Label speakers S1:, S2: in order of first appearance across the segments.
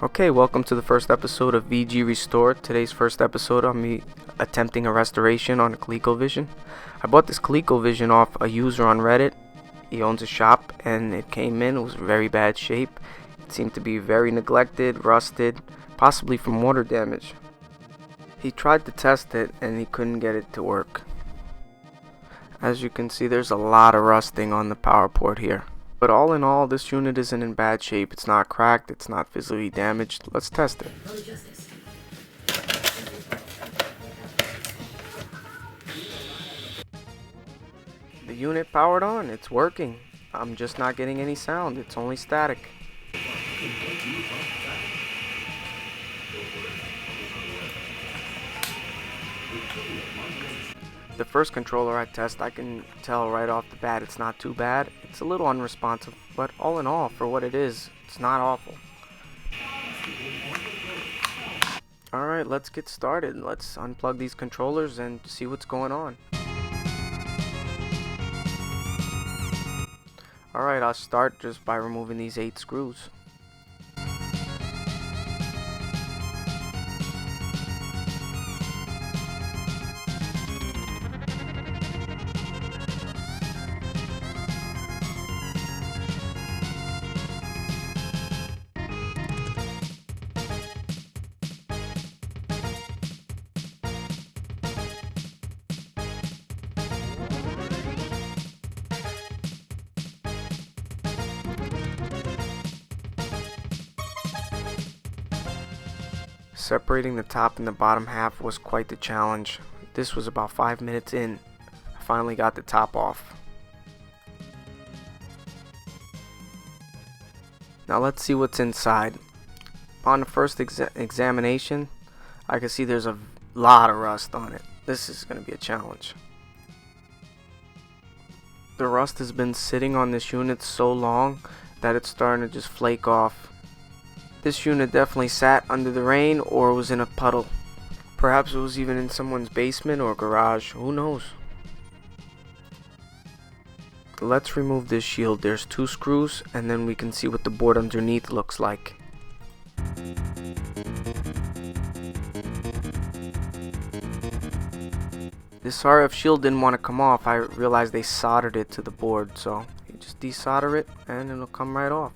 S1: Okay, welcome to the first episode of VGRestore. Today's first episode on me attempting a restoration on a ColecoVision. I bought this ColecoVision off a user on Reddit. He owns a shop and it came in. It was very bad shape. It seemed to be very neglected, rusted, possibly from water damage. He tried to test it and he couldn't get it to work. As you can see, there's a lot of rusting on the power port here. But all in all, this unit isn't in bad shape. It's not cracked, it's not physically damaged. Let's test it. The unit powered on, it's working. I'm just not getting any sound, it's only static. The first controller I test, I can tell right off the bat it's not too bad. It's a little unresponsive, but all in all, for what it is, it's not awful. Alright, let's get started. Let's unplug these controllers and see what's going on. Alright, I'll start just by removing these 8 screws. Separating the top and the bottom half was quite the challenge. This was about 5 minutes in. I finally got the top off. Now let's see what's inside. On the first examination, I can see there's a lot of rust on it. This is going to be a challenge. The rust has been sitting on this unit so long that it's starting to just flake off. This unit definitely sat under the rain or was in a puddle. Perhaps it was even in someone's basement or garage, who knows. Let's remove this shield. There's 2 screws and then we can see what the board underneath looks like. This RF shield didn't want to come off. I realized they soldered it to the board, so you just desolder it and it'll come right off.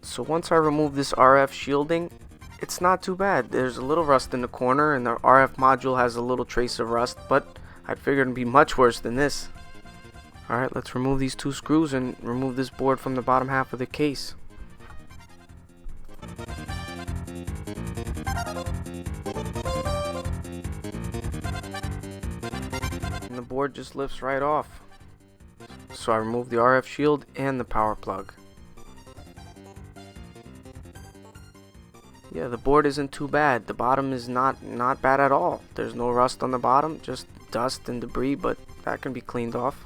S1: So once I remove this RF shielding, it's not too bad. There's a little rust in the corner and the RF module has a little trace of rust, but I figured it'd be much worse than this. Alright, let's remove these 2 screws and remove this board from the bottom half of the case. And the board just lifts right off. So I removed the RF shield and the power plug. Yeah, the board isn't too bad. The bottom is not bad at all. There's no rust on the bottom, just dust and debris, but that can be cleaned off.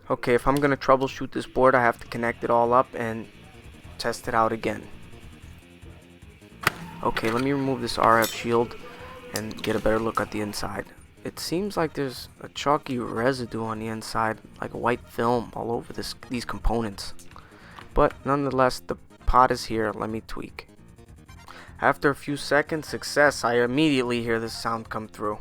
S1: Okay, if I'm going to troubleshoot this board, I have to connect it all up and test it out again. Okay, let me remove this RF shield and get a better look at the inside. It seems like there's a chalky residue on the inside, like a white film all over these components. But nonetheless, the pot is here. Let me tweak. After a few seconds, success, I immediately hear this sound come through.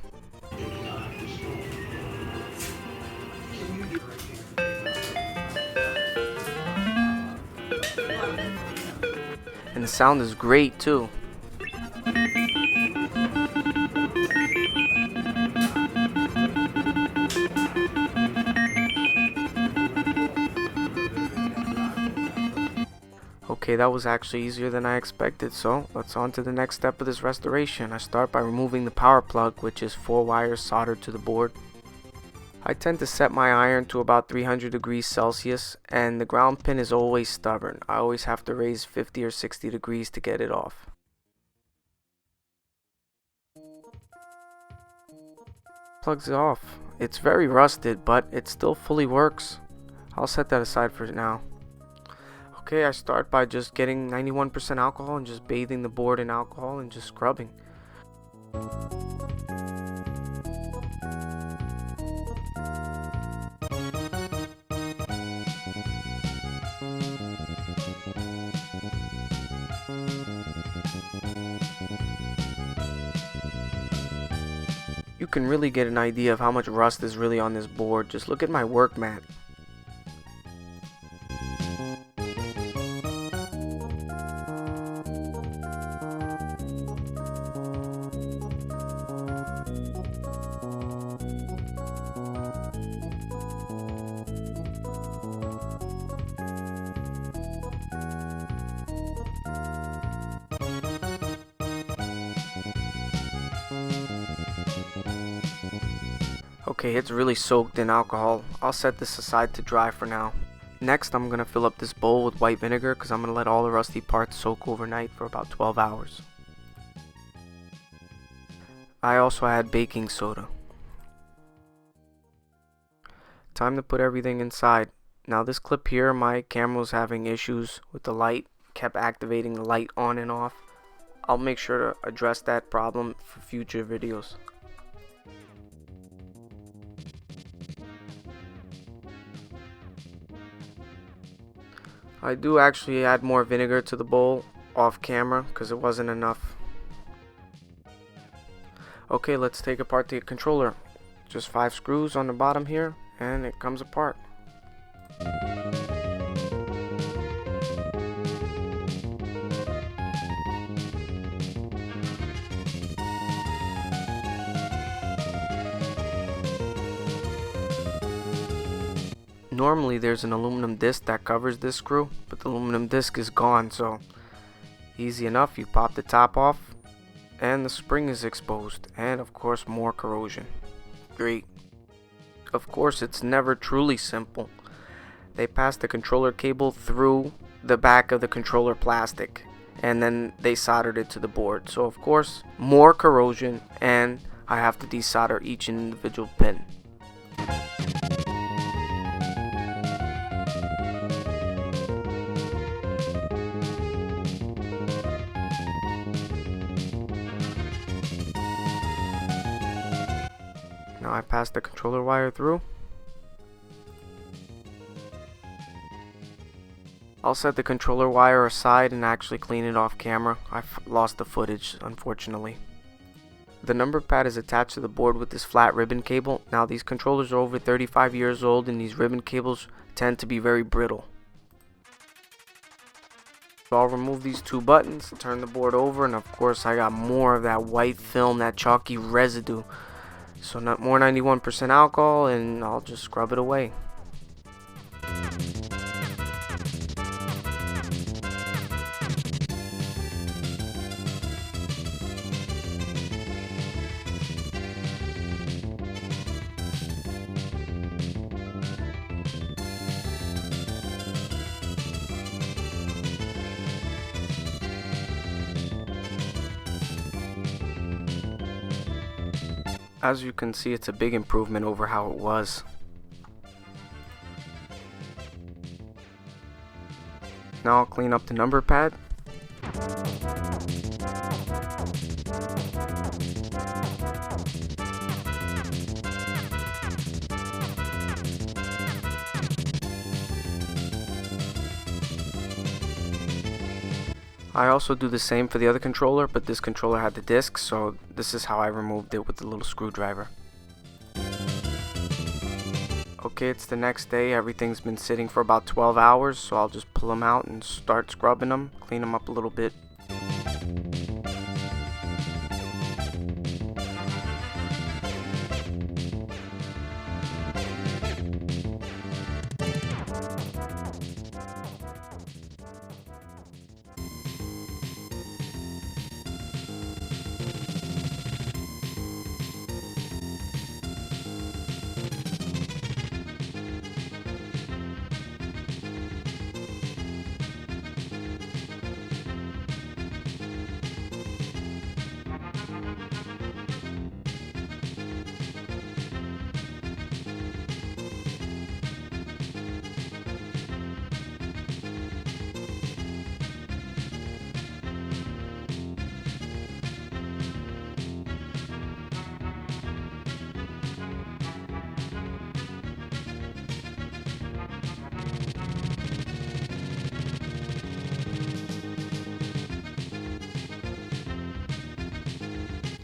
S1: And the sound is great too. Okay, that was actually easier than I expected, so let's on to the next step of this restoration. I start by removing the power plug, which is 4 wires soldered to the board. I tend to set my iron to about 300 degrees Celsius, and the ground pin is always stubborn. I always have to raise 50 or 60 degrees to get it off. Plugs it off. It's very rusted, but it still fully works. I'll set that aside for now. Okay, I start by just getting 91% alcohol and just bathing the board in alcohol and just scrubbing. You can really get an idea of how much rust is really on this board. Just look at my work mat. Okay, it's really soaked in alcohol. I'll set this aside to dry for now. Next, I'm going to fill up this bowl with white vinegar because I'm going to let all the rusty parts soak overnight for about 12 hours. I also add baking soda. Time to put everything inside. Now this clip here, my camera was having issues with the light, kept activating the light on and off. I'll make sure to address that problem for future videos. I do actually add more vinegar to the bowl off camera because it wasn't enough. Okay, let's take apart the controller. Just 5 screws on the bottom here and it comes apart. Normally there's an aluminum disc that covers this screw, but the aluminum disc is gone, so easy enough. You pop the top off and the spring is exposed, and of course more corrosion. Great. Of course it's never truly simple. They pass the controller cable through the back of the controller plastic and then they soldered it to the board, so of course more corrosion, and I have to desolder each individual pin. Now I pass the controller wire through. I'll set the controller wire aside and actually clean it off camera. I've lost the footage, unfortunately. The number pad is attached to the board with this flat ribbon cable. Now these controllers are over 35 years old and these ribbon cables tend to be very brittle. So I'll remove these 2 buttons, turn the board over, and of course I got more of that white film, that chalky residue. So not more 91% alcohol, and I'll just scrub it away. As you can see, it's a big improvement over how it was. Now I'll clean up the number pad. I also do the same for the other controller, but this controller had the disc, so this is how I removed it with the little screwdriver. Okay, it's the next day. Everything's been sitting for about 12 hours, so I'll just pull them out and start scrubbing them, clean them up a little bit.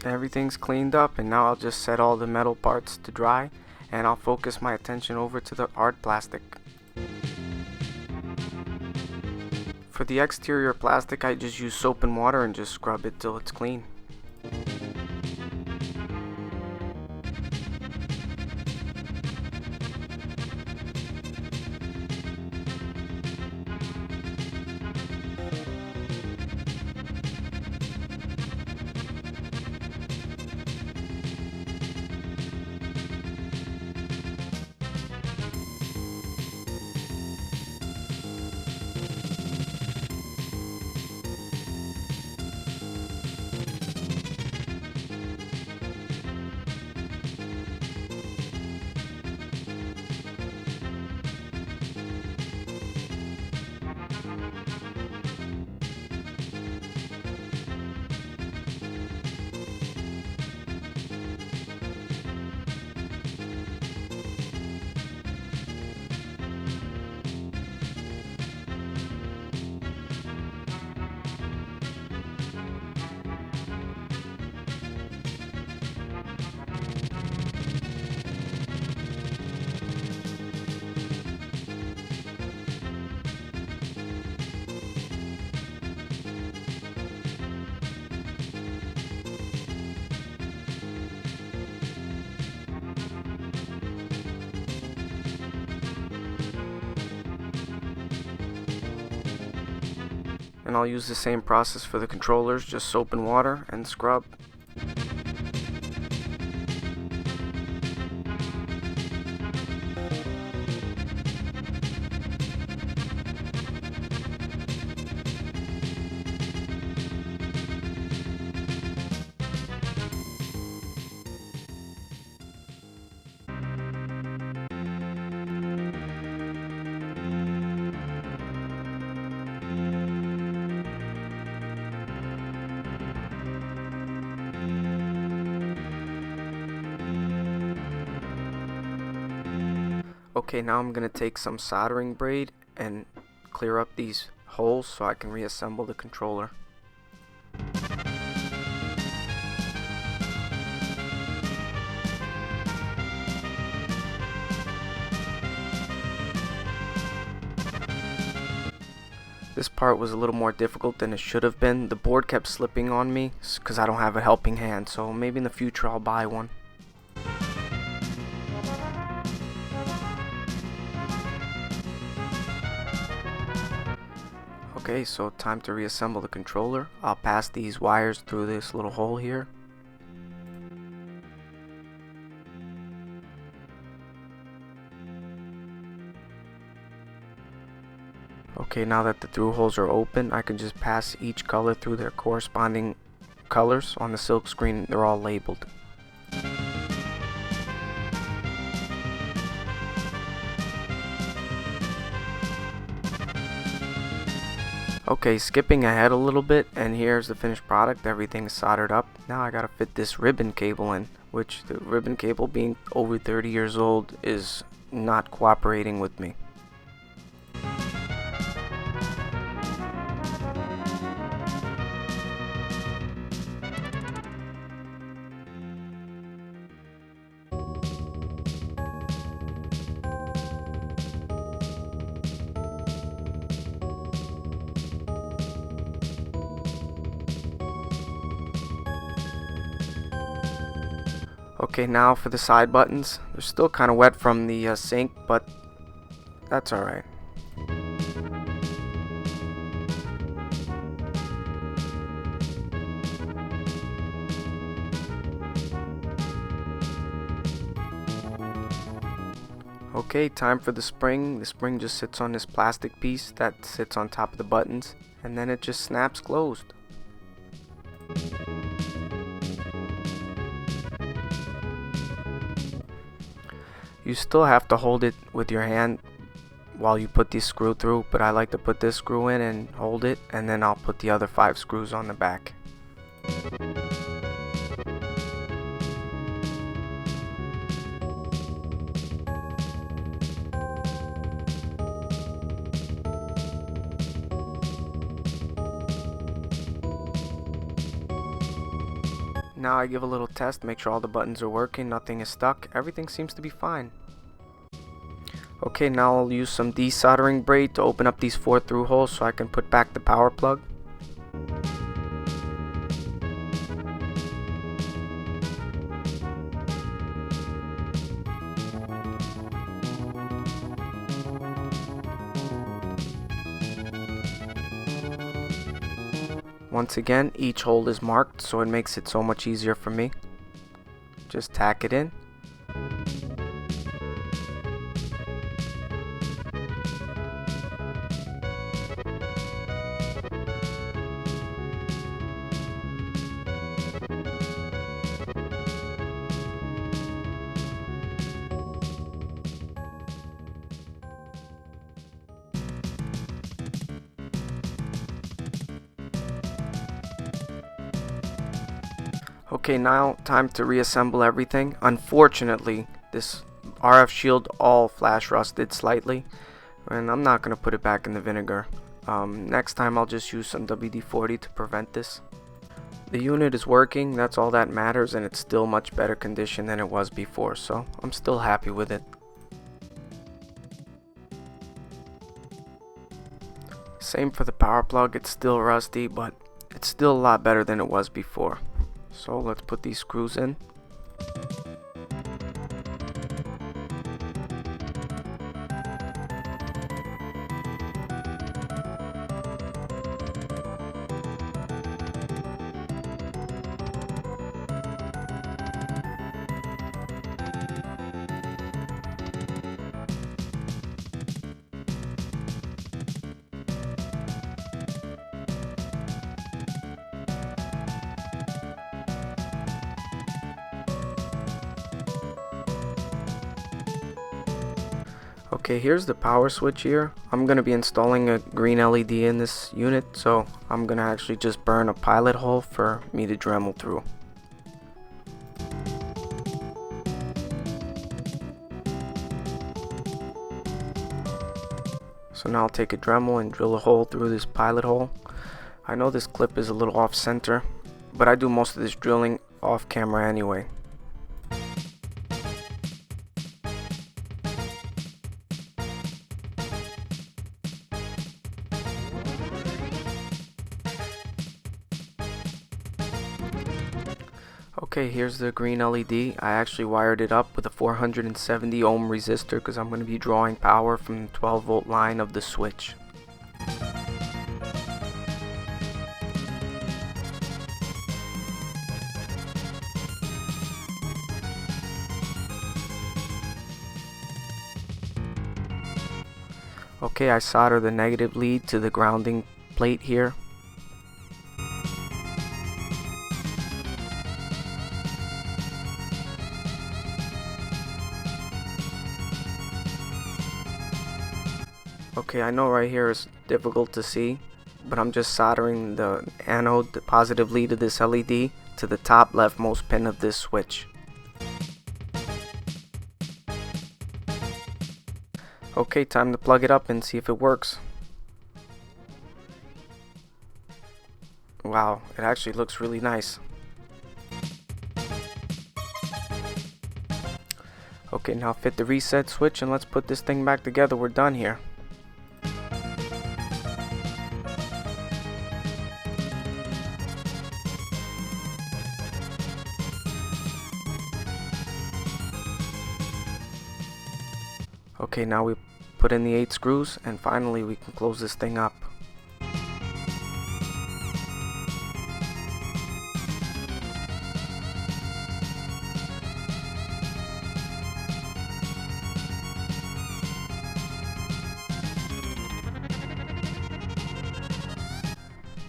S1: Everything's cleaned up, and now I'll just set all the metal parts to dry, and I'll focus my attention over to the hard plastic. For the exterior plastic, I just use soap and water and just scrub it till it's clean. And I'll use the same process for the controllers, just soap and water and scrub. Okay, now I'm going to take some soldering braid and clear up these holes so I can reassemble the controller. This part was a little more difficult than it should have been. The board kept slipping on me because I don't have a helping hand, so maybe in the future I'll buy one. Okay, so time to reassemble the controller. I'll pass these wires through this little hole here. Okay, now that the through holes are open, I can just pass each color through their corresponding colors. On the silk screen, they're all labeled. Okay, skipping ahead a little bit, and here's the finished product. Everything's soldered up. Now I gotta fit this ribbon cable in, which the ribbon cable, being over 30 years old, is not cooperating with me. Okay, now for the side buttons. They're still kind of wet from the sink, but that's alright. Okay, time for the spring. The spring just sits on this plastic piece that sits on top of the buttons, and then it just snaps closed. You still have to hold it with your hand while you put this screw through, but I like to put this screw in and hold it, and then I'll put the other 5 screws on the back. Now I give a little test, make sure all the buttons are working, nothing is stuck, everything seems to be fine. Okay, now I'll use some desoldering braid to open up these 4 through holes so I can put back the power plug. Once again, each hole is marked, so it makes it so much easier for me. Just tack it in. Okay, now time to reassemble everything. Unfortunately, this RF shield all flash rusted slightly, and I'm not going to put it back in the vinegar. Next time I'll just use some WD-40 to prevent this. The unit is working, that's all that matters, and it's still much better condition than it was before, so I'm still happy with it. Same for the power plug, it's still rusty, but it's still a lot better than it was before. So let's put these screws in. Okay, here's the power switch here. I'm going to be installing a green LED in this unit, so I'm going to actually just burn a pilot hole for me to Dremel through. So now I'll take a Dremel and drill a hole through this pilot hole. I know this clip is a little off center, but I do most of this drilling off camera anyway. Okay, here's the green LED. I actually wired it up with a 470 ohm resistor because I'm going to be drawing power from the 12 volt line of the switch. Okay, I solder the negative lead to the grounding plate here. Okay, I know right here is difficult to see, but I'm just soldering the anode, the positive lead of this LED, to the top leftmost pin of this switch. Okay, time to plug it up and see if it works. Wow, it actually looks really nice. Okay, now fit the reset switch and let's put this thing back together. We're done here. Okay, now we put in the 8 screws and finally we can close this thing up.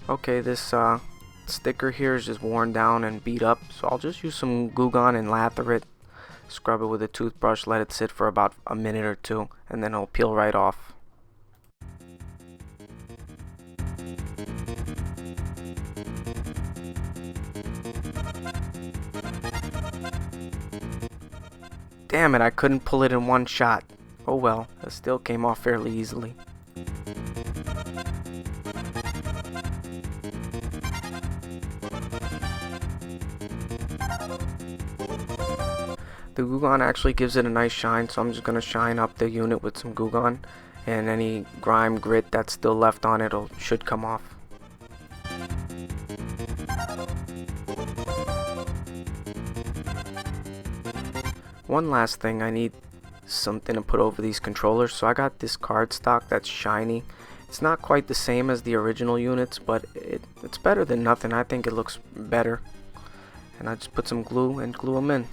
S1: Okay, this sticker here is just worn down and beat up, so I'll just use some Goo Gone and lather it. Scrub it with a toothbrush, let it sit for about a minute or two, and then it'll peel right off. Damn it, I couldn't pull it in one shot. Oh well, it still came off fairly easily. The Goo Gone actually gives it a nice shine, so I'm just going to shine up the unit with some Goo Gone, and any grime grit that's still left on it should come off. One last thing, I need something to put over these controllers, so I got this cardstock that's shiny. It's not quite the same as the original units, but it's better than nothing. I think it looks better. And I just put some glue and glue them in.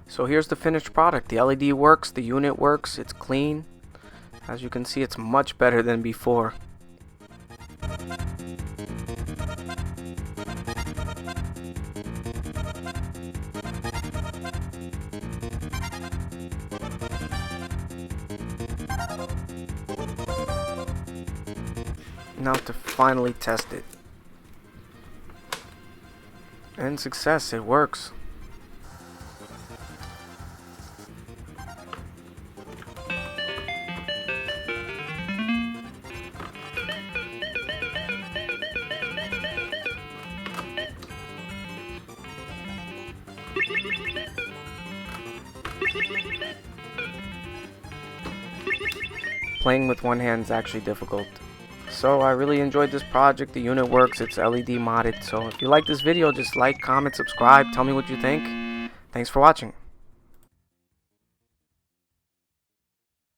S1: So here's the finished product. The LED works, the unit works, it's clean. As you can see, it's much better than before. Now to finally test it. And success, it works. Playing with one hand is actually difficult. So I really enjoyed this project. The unit works, it's LED modded. So if you like this video, just like, comment, subscribe, tell me what you think. Thanks for watching.